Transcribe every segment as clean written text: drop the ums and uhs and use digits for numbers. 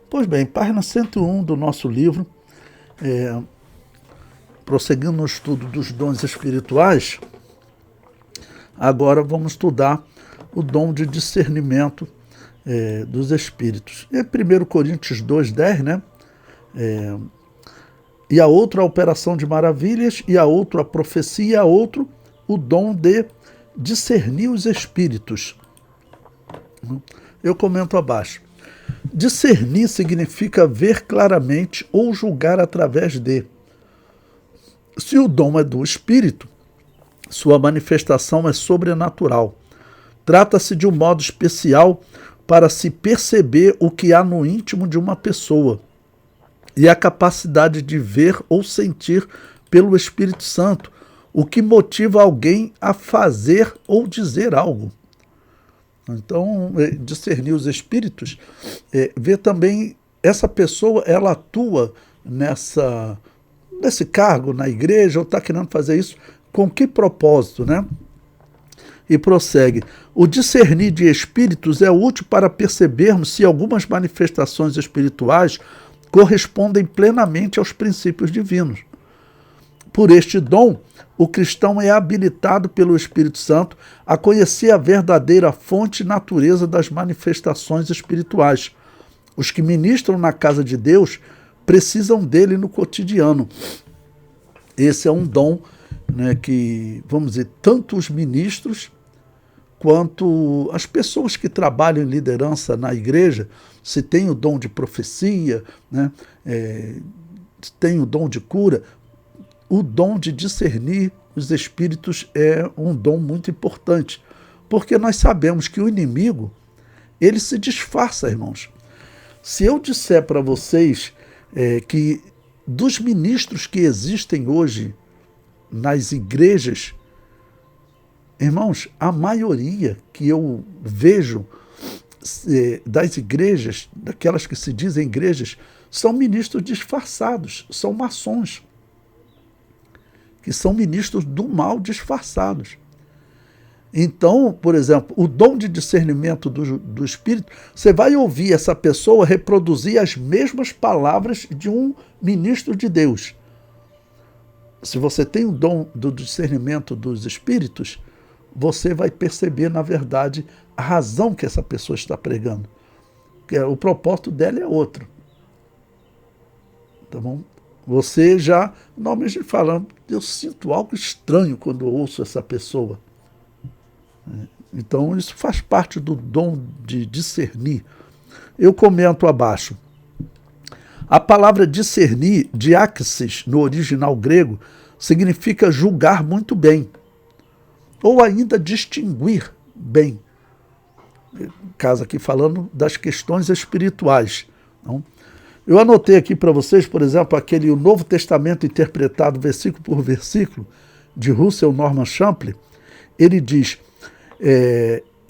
Pois bem, página 101 do nosso livro, prosseguindo no estudo dos dons espirituais, agora vamos estudar o dom de discernimento dos espíritos. É 1 Coríntios 2:10, né? E a outro a operação de maravilhas, e a outro a profecia, e a outro o dom de discernir os espíritos. Eu comento abaixo. Discernir significa ver claramente ou julgar através de. Se o dom é do espírito, sua manifestação é sobrenatural. Trata-se de um modo especial para se perceber o que há no íntimo de uma pessoa e a capacidade de ver ou sentir pelo Espírito Santo o que motiva alguém a fazer ou dizer algo. Então, discernir os espíritos, ver também essa pessoa, ela atua nesse cargo na igreja, ou está querendo fazer isso, com que propósito, né? E prossegue. O discernir de espíritos é útil para percebermos se algumas manifestações espirituais correspondem plenamente aos princípios divinos. Por este dom, o cristão é habilitado pelo Espírito Santo a conhecer a verdadeira fonte e natureza das manifestações espirituais. Os que ministram na casa de Deus precisam dele no cotidiano. Esse é um dom, né, que, vamos dizer, tanto os ministros quanto as pessoas que trabalham em liderança na igreja, se tem o dom de profecia, né, se tem o dom de cura, o dom de discernir os espíritos é um dom muito importante, porque nós sabemos que o inimigo, ele se disfarça, irmãos. Se eu disser para vocês que dos ministros que existem hoje nas igrejas, irmãos, a maioria que eu vejo das igrejas, daquelas que se dizem igrejas, são ministros disfarçados, são maçons, que são ministros do mal disfarçados. Então, por exemplo, o dom de discernimento do Espírito, você vai ouvir essa pessoa reproduzir as mesmas palavras de um ministro de Deus. Se você tem o dom do discernimento dos Espíritos, você vai perceber, na verdade, a razão que essa pessoa está pregando. O propósito dela é outro. Tá bom? Você já, normalmente falando, eu sinto algo estranho quando eu ouço essa pessoa. Então, isso faz parte do dom de discernir. Eu comento abaixo. A palavra discernir, diáxis, no original grego, significa julgar muito bem, ou ainda distinguir bem. Caso aqui falando das questões espirituais. Não? Eu anotei aqui para vocês, por exemplo, o Novo Testamento interpretado versículo por versículo, de Russell Norman Champlin. Ele diz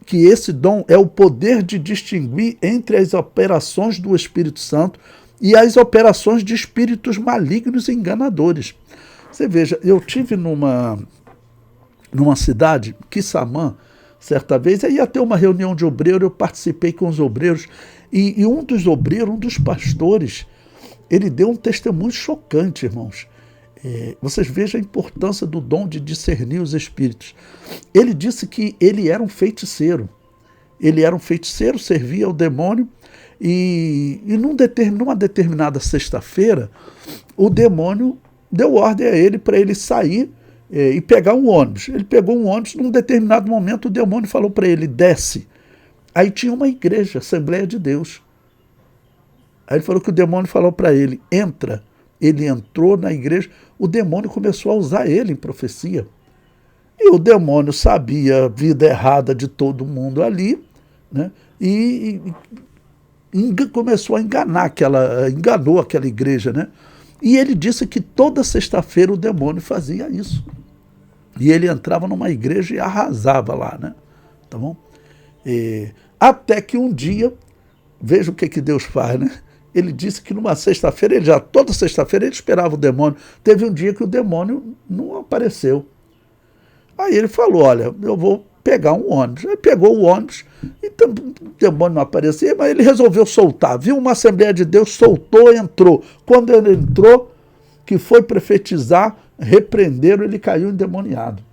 que esse dom é o poder de distinguir entre as operações do Espírito Santo e as operações de espíritos malignos e enganadores. Você veja, eu tive numa cidade, Quissamã, certa vez, aí ia ter uma reunião de obreiros, eu participei com os obreiros, e um dos obreiros, um dos pastores, ele deu um testemunho chocante, irmãos. Vocês vejam a importância do dom de discernir os espíritos. Ele disse que ele era um feiticeiro. Ele era um feiticeiro, servia ao demônio, e numa determinada sexta-feira, o demônio deu ordem a ele para ele sair e pegar um ônibus. Ele pegou um ônibus, num determinado momento o demônio falou para ele, desce. Aí tinha uma igreja, Assembleia de Deus. Aí ele falou que o demônio falou para ele, entra. Ele entrou na igreja, o demônio começou a usar ele em profecia. E o demônio sabia a vida errada de todo mundo ali, né? E começou a enganou aquela igreja, né? E ele disse que toda sexta-feira o demônio fazia isso. E ele entrava numa igreja e arrasava lá, né? Tá bom? Até que um dia, veja o que Deus faz, né? Ele disse que numa sexta-feira, toda sexta-feira ele esperava o demônio. Teve um dia que o demônio não apareceu. Aí ele falou, olha, eu vou pegar um ônibus. Ele pegou o ônibus e o demônio não aparecia, mas ele resolveu soltar. Viu uma Assembleia de Deus, soltou, entrou. Quando ele entrou, que foi profetizar, repreenderam, ele caiu endemoniado.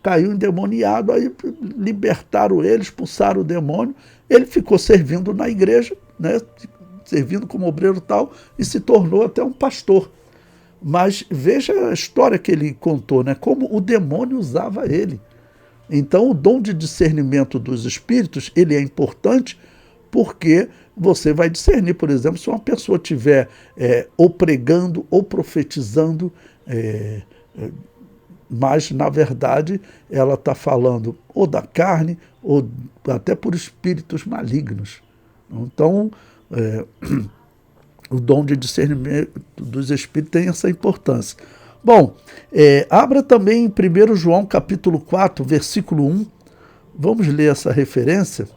Caiu endemoniado, aí libertaram ele, expulsaram o demônio. Ele ficou servindo na igreja, né, servindo como obreiro tal, e se tornou até um pastor. Mas veja a história que ele contou, né, como o demônio usava ele. Então, o dom de discernimento dos espíritos, ele é importante porque você vai discernir, por exemplo, se uma pessoa estiver ou pregando ou profetizando, mas, na verdade, ela está falando ou da carne ou até por espíritos malignos. Então, o dom de discernimento dos espíritos tem essa importância. Bom, abra também em 1 João capítulo 4, versículo 1. Vamos ler essa referência.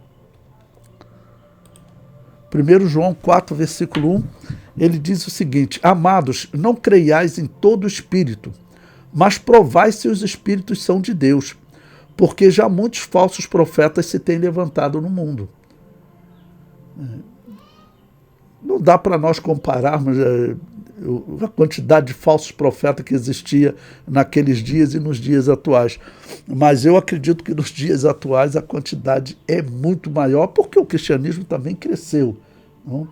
1 João 4, versículo 1, ele diz o seguinte: Amados, não creiais em todo espírito, mas provai se os espíritos são de Deus, porque já muitos falsos profetas se têm levantado no mundo. Não dá para nós compararmos a quantidade de falsos profetas que existia naqueles dias e nos dias atuais. Mas eu acredito que nos dias atuais a quantidade é muito maior, porque o cristianismo também cresceu. Não?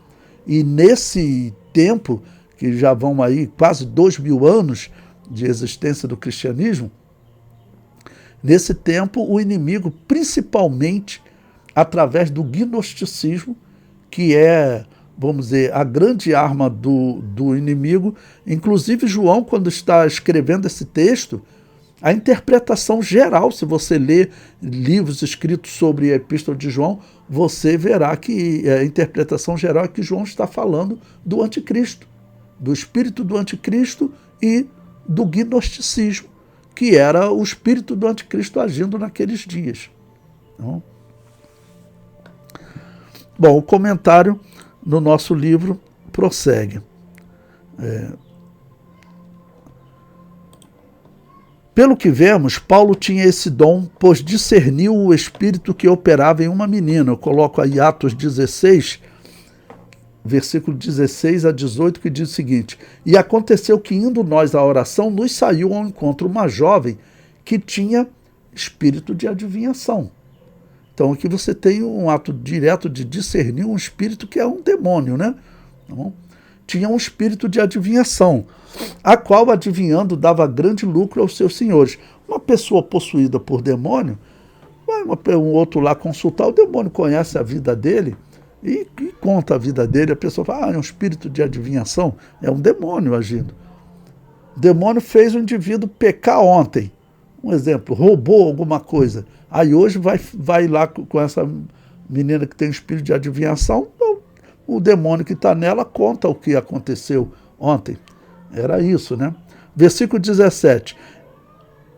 E nesse tempo, que já vão aí quase 2000 anos de existência do cristianismo, nesse tempo o inimigo, principalmente através do gnosticismo, que é, vamos dizer, a grande arma do inimigo. Inclusive João, quando está escrevendo esse texto, a interpretação geral, se você ler livros escritos sobre a Epístola de João, você verá que a interpretação geral é que João está falando do anticristo, do espírito do anticristo e do gnosticismo, que era o espírito do anticristo agindo naqueles dias. Então, bom, o comentário no nosso livro prossegue. Pelo que vemos, Paulo tinha esse dom, pois discerniu o espírito que operava em uma menina. Eu coloco aí Atos 16, versículo 16 a 18, que diz o seguinte: E aconteceu que, indo nós à oração, nos saiu ao encontro uma jovem que tinha espírito de adivinhação. Então aqui você tem um ato direto de discernir um espírito que é um demônio, né? Então, tinha um espírito de adivinhação, a qual, adivinhando, dava grande lucro aos seus senhores. Uma pessoa possuída por demônio, vai um outro lá consultar, o demônio conhece a vida dele e conta a vida dele, a pessoa fala, é um espírito de adivinhação, é um demônio agindo. O demônio fez o indivíduo pecar ontem, um exemplo, roubou alguma coisa, aí hoje vai lá com essa menina que tem espírito de adivinhação, o demônio que está nela conta o que aconteceu ontem. Era isso, né? Versículo 17.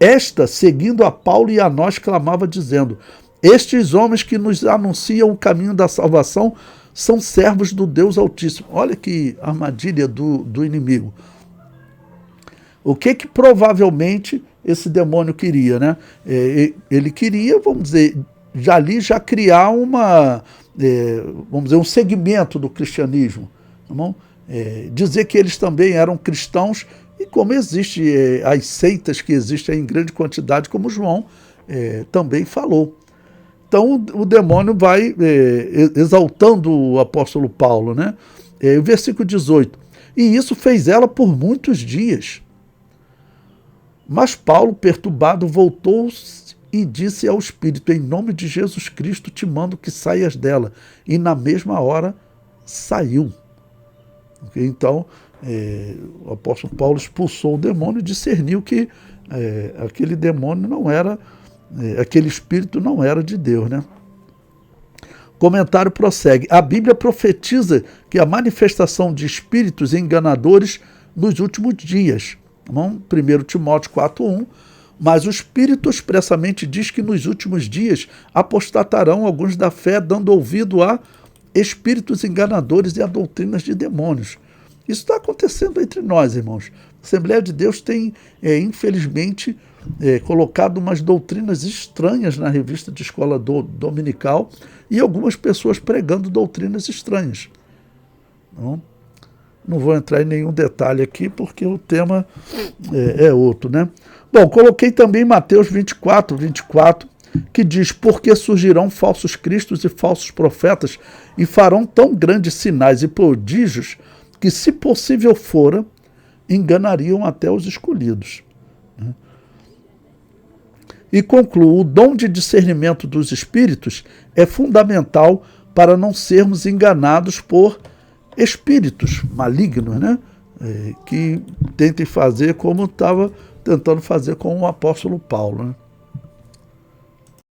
Esta, seguindo a Paulo e a nós, clamava, dizendo: Estes homens que nos anunciam o caminho da salvação são servos do Deus Altíssimo. Olha que armadilha do inimigo. O que provavelmente esse demônio queria, né? Ele queria, vamos dizer, já criar vamos dizer, um segmento do cristianismo. Tá bom? Dizer que eles também eram cristãos, e como existe as seitas que existem em grande quantidade, como João também falou. Então o demônio vai exaltando o apóstolo Paulo, né? O versículo 18. E isso fez ela por muitos dias. Mas Paulo, perturbado, voltou-se e disse ao espírito: Em nome de Jesus Cristo te mando que saias dela. E na mesma hora saiu. Então, o apóstolo Paulo expulsou o demônio e discerniu que aquele demônio não era, aquele espírito não era de Deus, né? O comentário prossegue. A Bíblia profetiza que a manifestação de espíritos enganadores nos últimos dias. 1 Timóteo 4:1. Mas o Espírito expressamente diz que nos últimos dias apostatarão alguns da fé, dando ouvido a espíritos enganadores e a doutrinas de demônios. Isso está acontecendo entre nós, irmãos. A Assembleia de Deus tem, infelizmente, colocado umas doutrinas estranhas na revista de escola dominical e algumas pessoas pregando doutrinas estranhas. Não vou entrar em nenhum detalhe aqui, porque o tema é outro, né? Bom, coloquei também Mateus 24, que diz: porque surgirão falsos cristos e falsos profetas, e farão tão grandes sinais e prodígios, que, se possível fora, enganariam até os escolhidos. E concluo: o dom de discernimento dos espíritos é fundamental para não sermos enganados por espíritos malignos, né? Que tentem fazer como estava tentando fazer com o apóstolo Paulo, né?